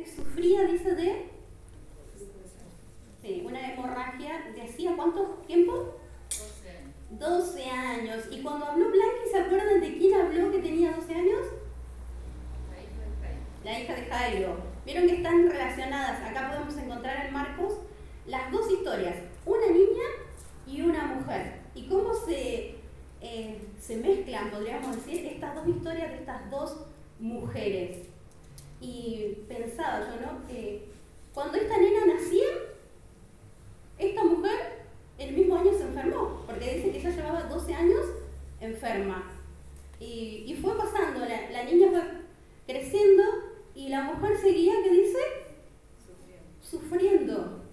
sufría, dice, de una hemorragia de hacía ¿cuánto tiempo? 12 años. Y cuando habló Blanqui, ¿se acuerdan de quién habló que tenía 12 años? La hija de Jairo. Vieron que están relacionadas. Acá podemos encontrar en Marcos las dos historias, una niña y una mujer. Y cómo se mezclan, podríamos decir, estas dos historias de estas dos mujeres. Y pensaba yo, ¿no? Cuando esta nena nacía, esta mujer el mismo año se enfermó, porque dice que ella llevaba 12 años enferma. Y fue pasando, la niña fue creciendo y la mujer seguía, ¿qué dice? Sufriendo.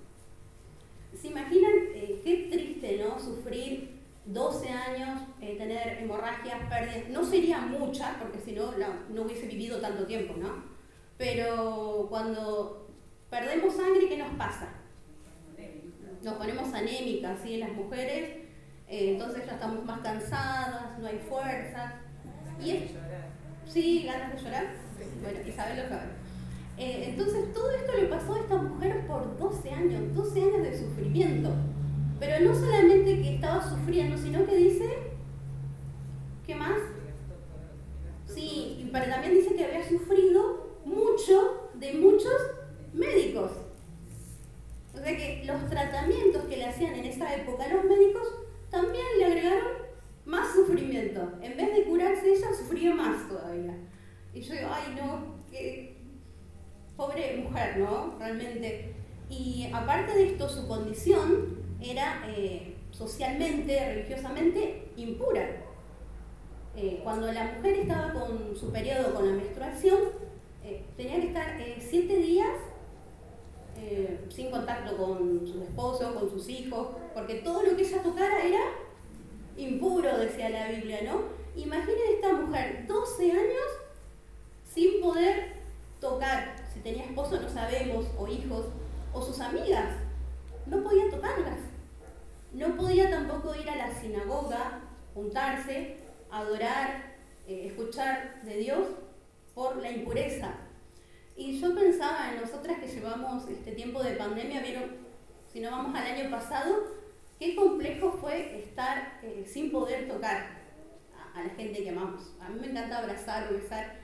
¿Se imaginan qué triste, ¿no? Sufrir 12 años, tener hemorragias, pérdidas. No sería muchas, porque si no, no hubiese vivido tanto tiempo, ¿no? Pero cuando perdemos sangre, ¿qué nos pasa? Nos ponemos anémicas, ¿sí? Las mujeres, entonces ya estamos más cansadas, no hay fuerzas. Sí, ganas de llorar. Bueno, Isabel lo sabe. Entonces todo esto le pasó a esta mujer por 12 años de sufrimiento. Pero no solamente que estaba sufriendo, sino que dice, ¿qué más? Sí, pero también dice que había sufrido mucho de muchos médicos. O sea que los tratamientos que le hacían en esa época a los médicos también le agregaron más sufrimiento. En vez de curarse ella, sufría más todavía. Y yo digo, ay no, qué pobre mujer, ¿no? Realmente. Y aparte de esto, su condición era socialmente, religiosamente impura. Cuando la mujer estaba con su periodo, con la menstruación, tenía que estar 7 días sin contacto con sus esposos, con sus hijos, porque todo lo que ella tocara era impuro, decía la Biblia, ¿no? Imaginen esta mujer, 12 años sin poder tocar, si tenía esposo no sabemos, o hijos, o sus amigas, no podía tocarlas. No podía tampoco ir a la sinagoga, juntarse, adorar, escuchar de Dios por la impureza. Y yo pensaba en nosotras que llevamos este tiempo de pandemia, vieron, si no vamos al año pasado, qué complejo fue estar sin poder tocar a la gente que amamos. A mí me encanta abrazar o besar,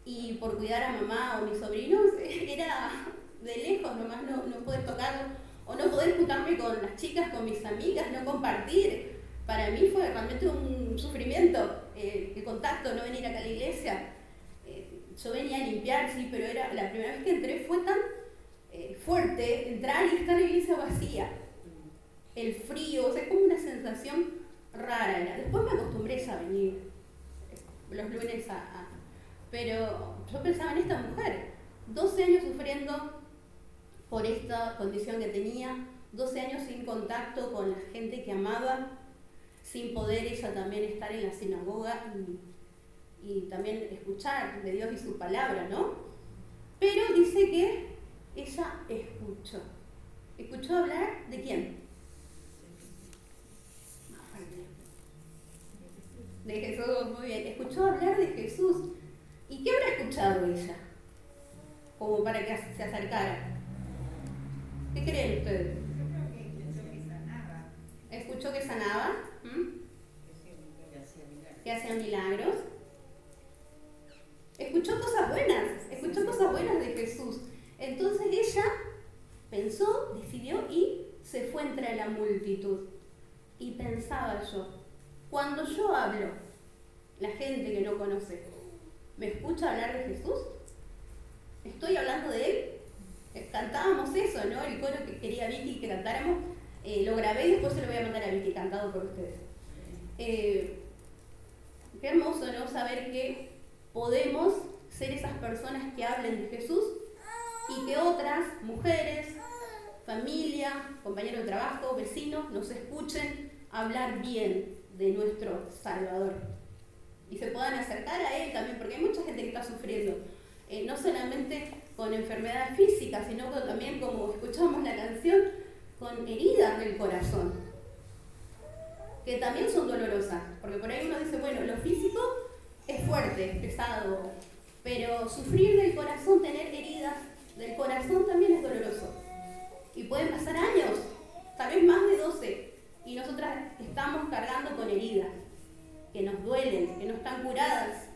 y por cuidar a mamá o mis sobrinos era de lejos, nomás no poder tocarlo, o no poder juntarme con las chicas, con mis amigas, no compartir. Para mí fue realmente un sufrimiento el contacto, no venir acá a la iglesia. Yo venía a limpiar, sí, pero era la primera vez que entré fue tan fuerte entrar y estar la iglesia vacía. El frío, o sea, es como una sensación rara. Después me acostumbré a venir los lunes pero yo pensaba en esta mujer, 12 años sufriendo por esta condición que tenía, 12 años sin contacto con la gente que amaba, sin poder ella también estar en la sinagoga y también escuchar de Dios y su palabra, ¿no? Pero dice que ella escuchó. ¿Escuchó hablar de quién? De Jesús, muy bien. Escuchó hablar de Jesús. ¿Y qué habrá escuchado ella? Como para que se acercara. ¿Qué creen ustedes? ¿Escuchó que sanaba? Que hacía milagros. Escuchó cosas buenas de Jesús. Entonces ella pensó, decidió y se fue entre la multitud. Y pensaba yo, cuando yo hablo, la gente que no conoce, ¿me escucha hablar de Jesús? ¿Estoy hablando de Él? Cantábamos eso, ¿no? El coro que quería Vicky que cantáramos, lo grabé y después se lo voy a mandar a Vicky cantado por ustedes. Qué hermoso, ¿no? Saber que podemos ser esas personas que hablen de Jesús y que otras mujeres, familia, compañeros de trabajo, vecinos, nos escuchen hablar bien de nuestro Salvador y se puedan acercar a Él también, porque hay mucha gente que está sufriendo, no solamente con enfermedad física, sino que también, como escuchamos la canción, con heridas del corazón, que también son dolorosas, porque por ahí uno dice, bueno, lo físico es fuerte, es pesado, pero sufrir del corazón, tener heridas del corazón también es doloroso. Y pueden pasar años, tal vez más de 12, y nosotras estamos cargando con heridas que nos duelen, que no están curadas.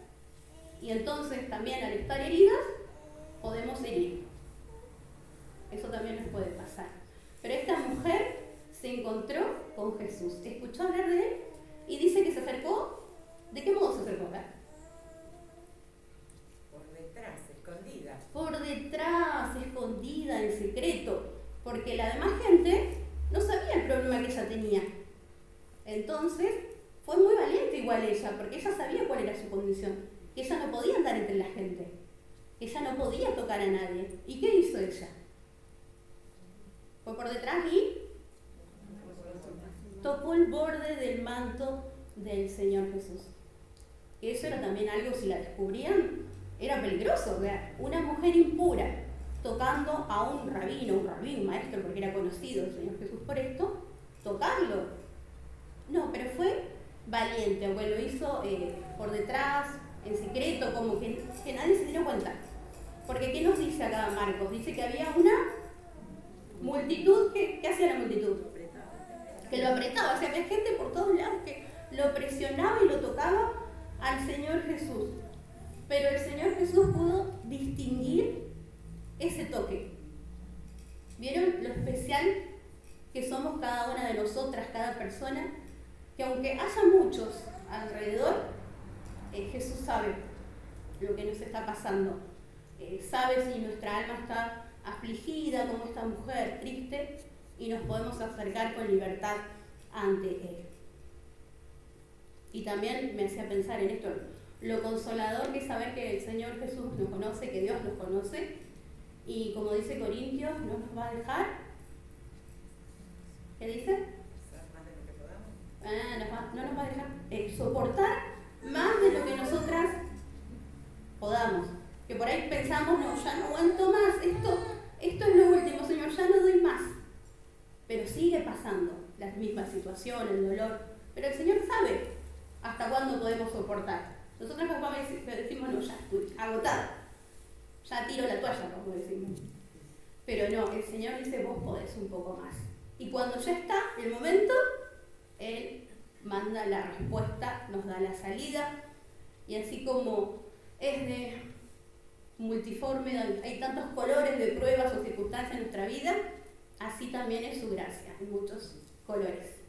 Y entonces también al estar heridas, podemos herir. Eso también nos puede pasar. Pero esta mujer se encontró con Jesús, escuchó hablar de él y dice que se acercó. ¿De qué modo se acercó? Por detrás, escondida. Por detrás, escondida, en secreto, porque la demás gente no sabía el problema que ella tenía. Entonces, fue muy valiente igual ella, porque ella sabía cuál era su condición, que ella no podía andar entre la gente, que ella no podía tocar a nadie. ¿Y qué hizo ella? Fue por detrás y tocó el borde del manto del Señor Jesús. Eso era también algo, si la descubrían, era peligroso. O sea, una mujer impura tocando a un rabino, un maestro, porque era conocido el Señor Jesús por esto, tocarlo. No, pero fue valiente, aunque lo hizo por detrás, en secreto, como que nadie se diera cuenta. Porque ¿qué nos dice acá Marcos? Dice que había una multitud. ¿Qué hacía la multitud? Que lo apretaba. O sea, había gente por todos lados que lo presionaba y lo tocaba al Señor Jesús. Pero el Señor Jesús pudo distinguir ese toque. ¿Vieron lo especial que somos cada una de nosotras, cada persona? Que aunque haya muchos alrededor, Jesús sabe lo que nos está pasando. Sabe si nuestra alma está afligida como esta mujer, triste, y nos podemos acercar con libertad ante Él. Y también me hacía pensar en esto, lo consolador que es saber que el Señor Jesús nos conoce, que Dios nos conoce, y como dice Corintios, no nos va a dejar. ¿Qué dice? No nos va a dejar soportar más de lo que nosotras podamos. Que por ahí pensamos, no, ya no aguanto más, esto es lo último, Señor, ya no doy más. Pero sigue pasando la misma situación, el dolor. Pero el Señor sabe hasta cuándo podemos soportar. Nosotros capaz decimos, no, ya estoy agotada, ya tiro la toalla, como decimos. Pero no, el Señor dice, vos podés un poco más. Y cuando ya está el momento, Él manda la respuesta, nos da la salida. Y así como es de multiforme, hay tantos colores de pruebas o circunstancias en nuestra vida, así también es su gracia, en muchos colores.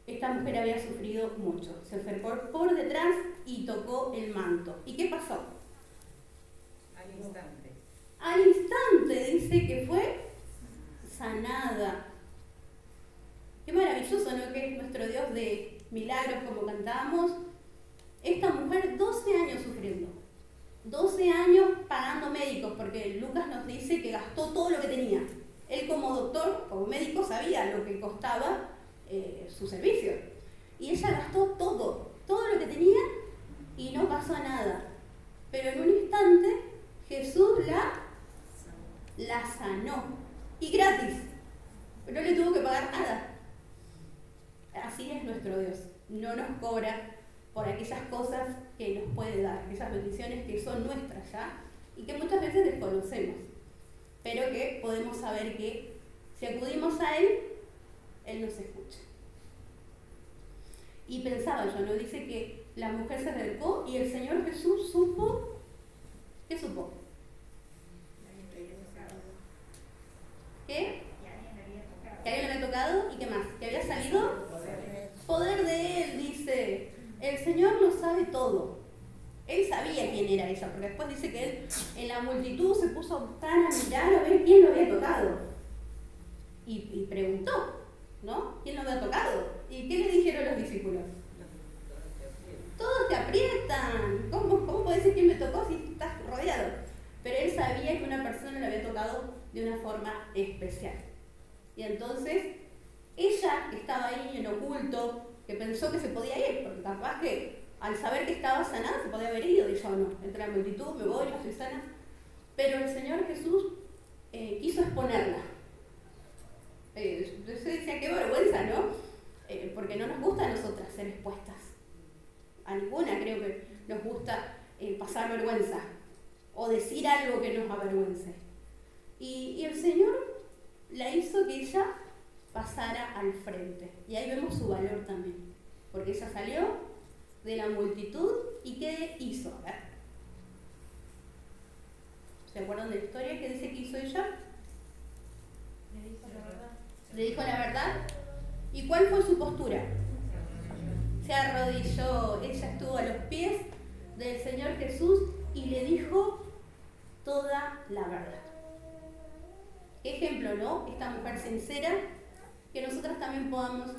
Esta mujer había sufrido mucho, se acercó por detrás y tocó el manto. ¿Y qué pasó? Al instante. Al instante dice que fue sanada. Qué maravilloso, ¿no? Que es nuestro Dios de milagros, como cantamos. Esta mujer 12 años sufriendo, 12 años pagando médicos, porque Lucas nos dice que gastó todo lo que tenía. Él como doctor, como médico, sabía lo que costaba su servicio. Y ella gastó todo lo que tenía y no pasó nada. Pero en un instante Jesús la sanó. Y gratis. No le tuvo que pagar nada. Así es nuestro Dios. No nos cobra por aquellas cosas que nos puede dar, esas bendiciones que son nuestras ya y que muchas veces desconocemos, pero que podemos saber que si acudimos a Él, Él nos escucha. Y pensaba yo, ¿no? Dice que la mujer se acercó y el Señor Jesús supo. ¿Qué supo? ¿Qué? Que alguien le había tocado y qué más, que había salido poder de Él, dice. El Señor lo sabe todo. Él sabía quién era ella, porque después dice que Él en la multitud se puso a buscar, a mirar, a ver quién lo había tocado. Y preguntó, ¿no? ¿Quién lo había tocado? ¿Y qué le dijeron los discípulos? Todos te aprietan. ¿Cómo puedes decir quién me tocó si estás rodeado? Pero Él sabía que una persona le había tocado de una forma especial. Y entonces, ella que estaba ahí en oculto, que pensó que se podía ir, porque capaz que al saber que estaba sanada se podía haber ido, y yo no, entre la multitud, me voy, no estoy sana. Pero el Señor Jesús quiso exponerla. Yo decía, qué vergüenza, ¿no? Porque no nos gusta a nosotras ser expuestas. A ninguna creo que nos gusta pasar vergüenza o decir algo que nos avergüence. Y el Señor la hizo que ella pasara al frente. Y ahí vemos su valor también. Porque ella salió de la multitud y ¿qué hizo? A ver. ¿Se acuerdan de la historia? ¿Qué dice que hizo ella? Le dijo la verdad. Le dijo la verdad. ¿Y cuál fue su postura? Se arrodilló. Ella estuvo a los pies del Señor Jesús y le dijo toda la verdad. Qué ejemplo, ¿no? Esta mujer sincera, que nosotras también podamos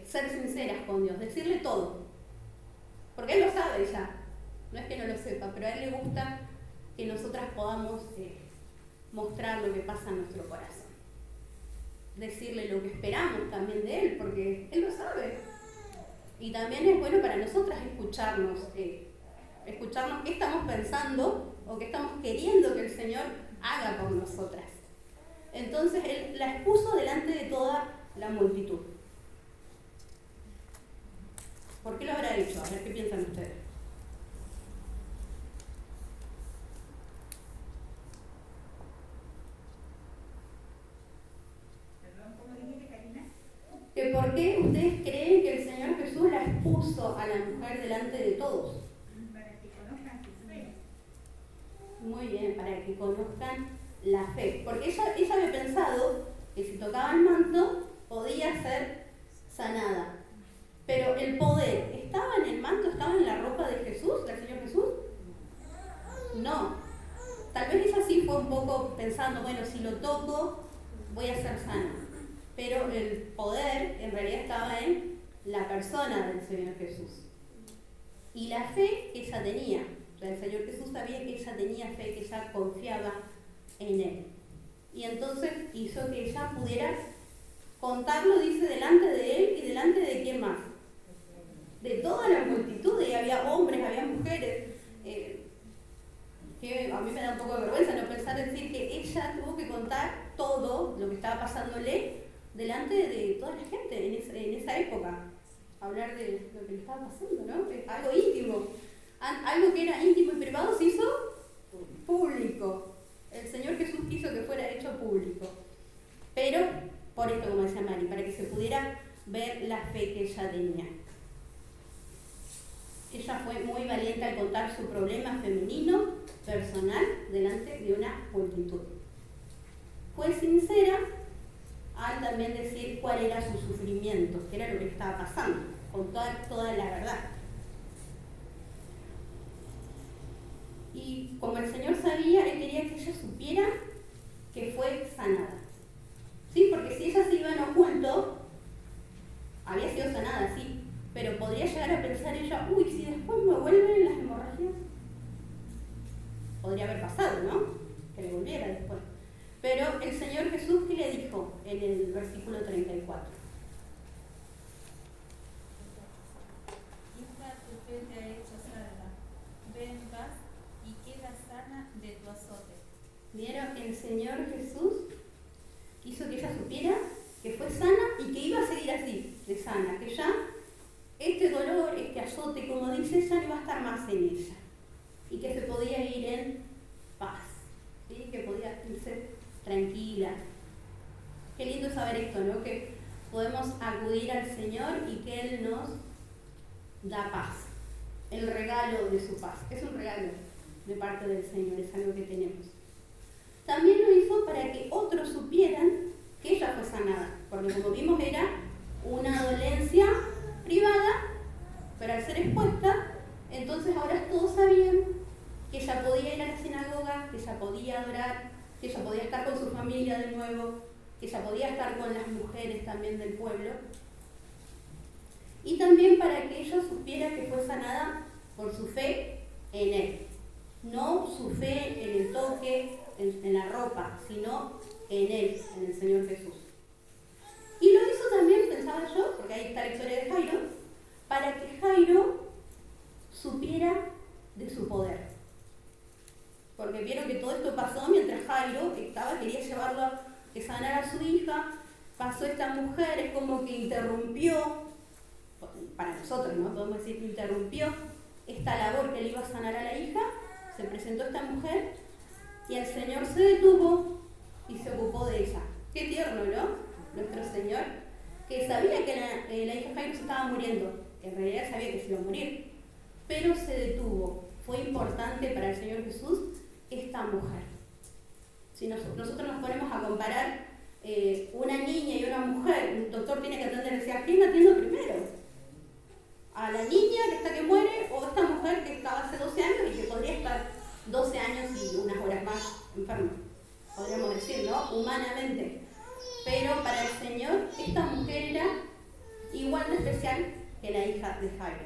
ser sinceras con Dios, decirle todo. Porque Él lo sabe ya, no es que no lo sepa, pero a Él le gusta que nosotras podamos mostrar lo que pasa en nuestro corazón. Decirle lo que esperamos también de Él, porque Él lo sabe. Y también es bueno para nosotras escucharnos qué estamos pensando o qué estamos queriendo que el Señor haga por nosotras. Entonces Él la expuso delante de toda la multitud. ¿Por qué lo habrá hecho? A ver qué piensan ustedes. Perdón, ¿cómo dijiste, Karina? ¿Que por qué ustedes creen que el Señor Jesús la expuso a la mujer delante de todos? Para que conozcan su fe. Muy bien, para que conozcan la fe. Porque ella había pensado que si tocaba el manto podía ser sanada. Pero el poder, ¿estaba en el manto, estaba en la ropa de Jesús, del Señor Jesús? No. Tal vez ella sí fue un poco pensando, bueno, si lo toco voy a ser sana. Pero el poder en realidad estaba en la persona del Señor Jesús. Y la fe que ella tenía. O sea, el Señor Jesús sabía que ella tenía fe, que ella confiaba en Él. Y entonces hizo que ella pudiera contarlo, dice, delante de Él y delante de quién más. De toda la multitud, y había hombres, había mujeres. Que a mí me da un poco de vergüenza no pensar decir que ella tuvo que contar todo lo que estaba pasándole delante de toda la gente en esa época. Hablar de lo que le estaba pasando, ¿no? Algo íntimo. Algo que era íntimo y privado se hizo público. El Señor Jesús quiso que fuera hecho público. Pero, por esto, como decía Mari, para que se pudiera ver la fe que ella tenía. Ella fue muy valiente al contar su problema femenino, personal, delante de una multitud. Fue sincera al también decir cuál era su sufrimiento, qué era lo que le estaba pasando, contar toda la verdad. Y como el Señor sabía, Él quería que ella supiera que fue sanada. ¿Sí? Porque si ella se iba en oculto, había sido sanada, sí, pero podría llegar a pensar ella, uy, si después me vuelven las hemorragias. Podría haber pasado, ¿no? Que le volviera después. Pero el Señor Jesús, ¿qué le dijo en el versículo 34? Hija, tu fe te ha hecho salva. Ve en paz y queda sana de tu azote. ¿Vieron? El Señor Jesús hizo que ella supiera que fue sana y que iba a seguir así, de sana, que ya este dolor, este azote, como dice, ya no iba a estar más en ella y que se podía ir en paz, ¿sí? Que podía irse tranquila. Qué lindo saber esto, ¿no? Que podemos acudir al Señor y que Él nos da paz, el regalo de su paz. Es un regalo de parte del Señor, es algo que tenemos. También lo hizo para que otros supieran que ella fue sanada, porque como vimos era una dolencia privada, pero al ser expuesta, entonces ahora todos sabían que ella podía ir a la sinagoga, que ella podía adorar, que ella podía estar con su familia de nuevo, que ella podía estar con las mujeres también del pueblo. Y también para que ella supiera que fue sanada por su fe en Él. No su fe en el toque, en la ropa, sino en Él, en el Señor Jesús. Y lo hizo también, pensaba yo, porque ahí está la historia de Jairo, para que Jairo supiera de su poder. Porque vieron que todo esto pasó mientras Jairo quería llevarlo a que sanara a su hija, pasó esta mujer, es como que interrumpió, para nosotros, ¿no? Podemos decir que interrumpió esta labor que le iba a sanar a la hija, se presentó esta mujer y el Señor se detuvo y se ocupó de ella. Qué tierno, ¿no? Nuestro Señor, que sabía que la hija de Jairo se estaba muriendo. En realidad sabía que se iba a morir, pero se detuvo. Fue importante para el Señor Jesús esta mujer. Si nosotros nos ponemos a comparar una niña y una mujer, un doctor tiene que atender, decir, ¿a quién atiendo primero? ¿A la niña que está que muere o a esta mujer que estaba hace 12 años y que podría estar 12 años y unas horas más enferma? Podríamos decir, ¿no? Humanamente. Pero para el Señor, esta mujer era igual de especial que la hija de Jairo.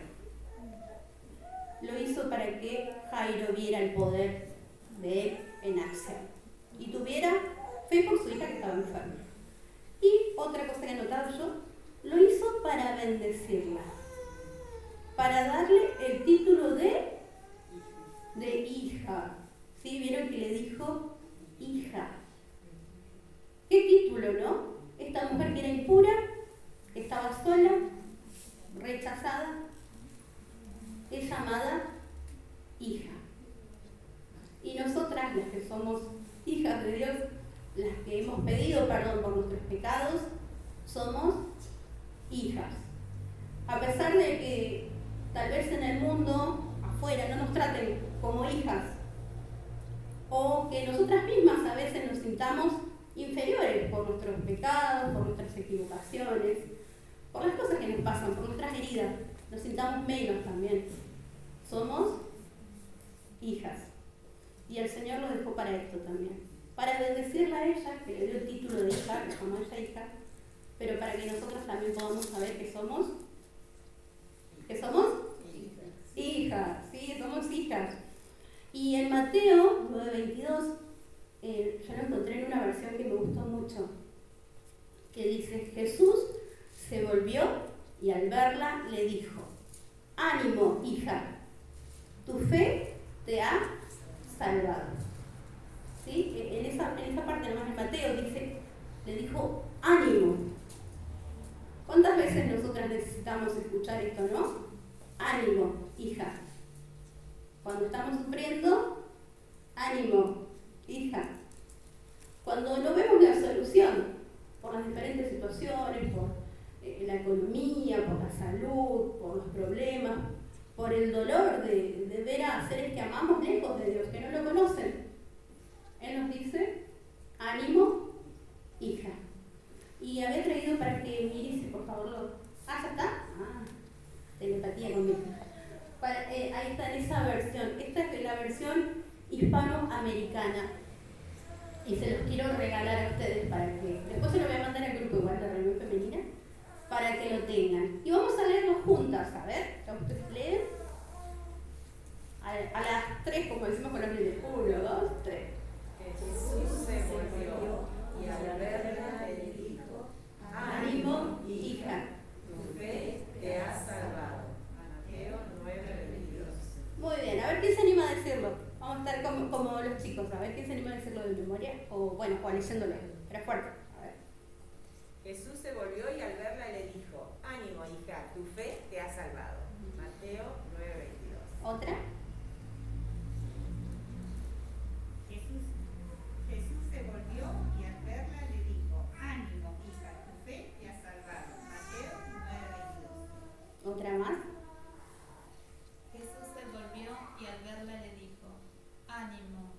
Lo hizo para que Jairo viera el poder de él en acción y tuviera fe por su hija que estaba enferma. Y otra cosa que he notado yo, lo hizo para bendecirla, para darle el título de hija. ¿Sí? ¿Vieron que le dijo hija? ¿Qué título, no? Esta mujer que era impura, estaba sola, rechazada, es llamada hija. Y nosotras, las que somos hijas de Dios, las que hemos pedido perdón por nuestros pecados, somos hijas. A pesar de que tal vez en el mundo afuera no nos traten como hijas, o que nosotras mismas a veces nos sintamos inferiores por nuestros pecados, por nuestras equivocaciones, por las cosas que nos pasan, por nuestras heridas, nos sintamos menos también. Somos hijas. Y el Señor lo dejó para esto también. Para bendecirla a ella, que le dio el título de hija, que llamó a ella hija, pero para que nosotros también podamos saber que somos hijas, sí, somos hijas. Y en Mateo 9:22, yo lo encontré en una versión que me gustó mucho, que dice, Jesús se volvió y al verla le dijo, ánimo, hija, tu fe te ha salvado. ¿Sí? En esa parte nomás de Mateo dice, le dijo, ánimo. ¿Cuántas veces nosotras necesitamos escuchar esto, no? Ánimo, hija. Cuando estamos sufriendo, ánimo, hija. Cuando no vemos la solución, por las diferentes situaciones, por la economía, por la salud, por los problemas, por el dolor de ver a seres que amamos lejos de Dios, que no lo conocen, Él nos dice, ánimo, hija. Y había traído para que mires, por favor, ¿ya está? Telepatía conmigo. Ahí está en esa versión. Esta es la versión hispanoamericana. Y se los quiero regalar a ustedes para que... Después se lo voy a mandar al grupo igual de reunión femenina, para que lo tengan. Y vamos a leerlo juntas, a ver. ¿Ya ustedes leen? A las 3, como decimos con los niños. 1, 2, 3. Jesús se volvió y al verla le dijo, ánimo, hija. tu fe te ha salvado. Mateo 9:22. Muy bien, a ver quién se anima a decirlo. Vamos a estar como los chicos, a ver quién se anima a decirlo de memoria. O bueno, leyéndolo. Era fuerte. A ver. Jesús se volvió y al verla le dijo, ánimo, hija, tu fe te ha salvado. Mateo 9:22. ¿Otra? Jesús se volvió y al verla le dijo, ánimo, hija, tu fe te ha salvado. Mateo 9:22. ¿Otra más? Jesús se volvió y al verla le dijo, ánimo,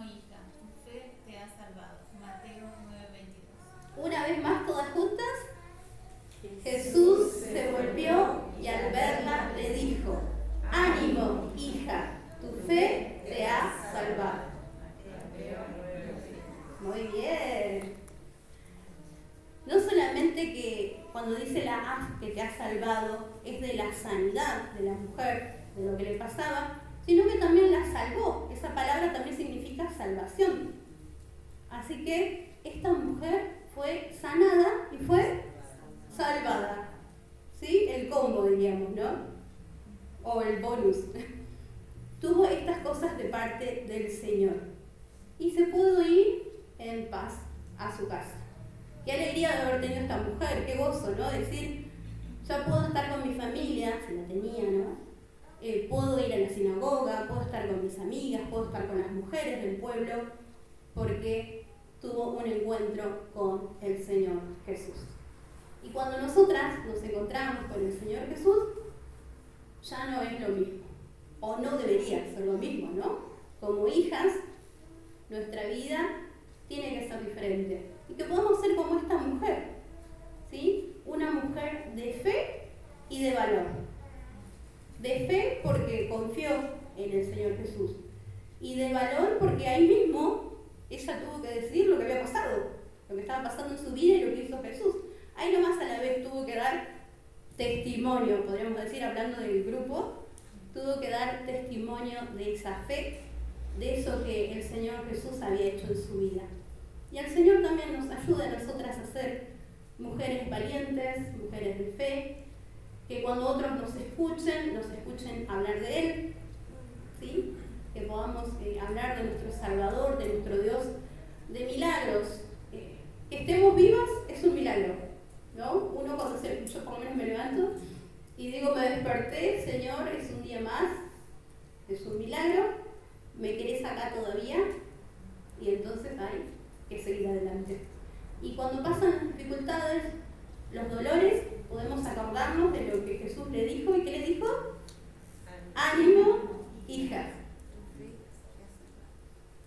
hija, tu fe te ha salvado. Mateo 9:22. Una vez más, todas juntas. Jesús se volvió y al verla le dijo, ánimo, hija, tu fe te ha salvado. Muy bien. No solamente que cuando dice la A que te ha salvado es de la sanidad de la mujer, de lo que le pasaba, sino que también la salvó. Esa palabra también significa salvación. Así que esta mujer fue sanada y fue salvada. ¿Sí? El combo, diríamos, ¿no? O el bonus. Tuvo estas cosas de parte del Señor. Y se pudo ir en paz a su casa. Qué alegría de haber tenido esta mujer, qué gozo, ¿no? Decir, ya puedo estar con mi familia, si la tenía, ¿no? puedo ir a la sinagoga, puedo estar con mis amigas, puedo estar con las mujeres del pueblo, porque tuvo un encuentro con el Señor Jesús. Y cuando nosotras nos encontramos con el Señor Jesús, ya no es lo mismo, o no debería ser lo mismo, ¿no? Como hijas, nuestra vida tiene que ser diferente. Y que podamos ser como esta mujer, ¿sí? Una mujer de fe y de valor. De fe porque confió en el Señor Jesús. Y de valor porque ahí mismo ella tuvo que decidir lo que había pasado, lo que estaba pasando en su vida y lo que hizo Jesús. Ahí nomás a la vez tuvo que dar testimonio, podríamos decir, hablando del grupo, tuvo que dar testimonio de esa fe, de eso que el Señor Jesús había hecho en su vida. Y el Señor también nos ayuda a nosotras a ser mujeres valientes, mujeres de fe, que cuando otros nos escuchen hablar de Él, ¿sí? Que podamos hablar de nuestro Salvador, de nuestro Dios, de milagros. Que estemos vivas es un milagro, ¿no? Uno cuando yo por lo menos me levanto y digo, me desperté, Señor, es un día más, es un milagro, me querés acá todavía, y entonces hay que seguir adelante. Y cuando pasan las dificultades, los dolores, podemos acordarnos de lo que Jesús le dijo. ¿Y qué le dijo? Ánimo, hijas.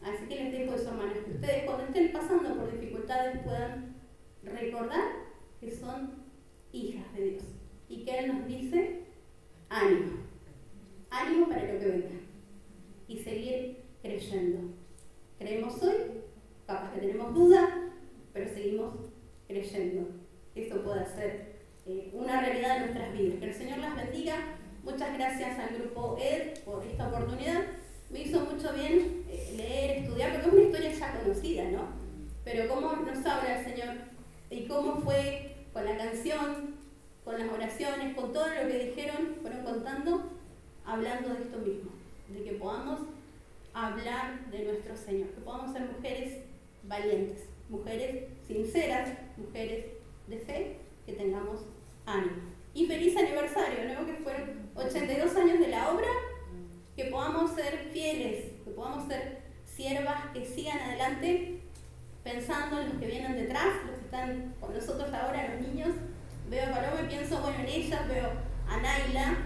Así que les dejo eso, hermanos, que ustedes cuando estén pasando por dificultades puedan recordar que son hijas de Dios y que Él nos dice ánimo, ánimo para lo que venga y seguir creyendo. Creemos hoy, capaz que tenemos dudas, pero seguimos creyendo. Eso puede ser una realidad de nuestras vidas. Que el Señor las bendiga. Muchas gracias al grupo ED por esta oportunidad. Me hizo mucho bien leer, estudiar, porque es una historia ya conocida, ¿no? Pero cómo nos habla el Señor y cómo fue con la canción, con las oraciones, con todo lo que dijeron, fueron contando, hablando de esto mismo, de que podamos hablar de nuestro Señor, que podamos ser mujeres valientes, mujeres sinceras, mujeres de fe, que tengamos ánimo. Y feliz aniversario, ¿no? Que fueron 82 años de la obra, que podamos ser fieles, que podamos ser siervas que sigan adelante pensando en los que vienen detrás, los que están con nosotros ahora, los niños. Veo a Paloma y pienso, bueno, en ellas, veo a Naila,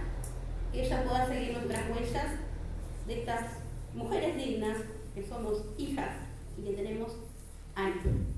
que ella pueda seguir nuestras huellas de estas mujeres dignas, que somos hijas y que tenemos ánimo.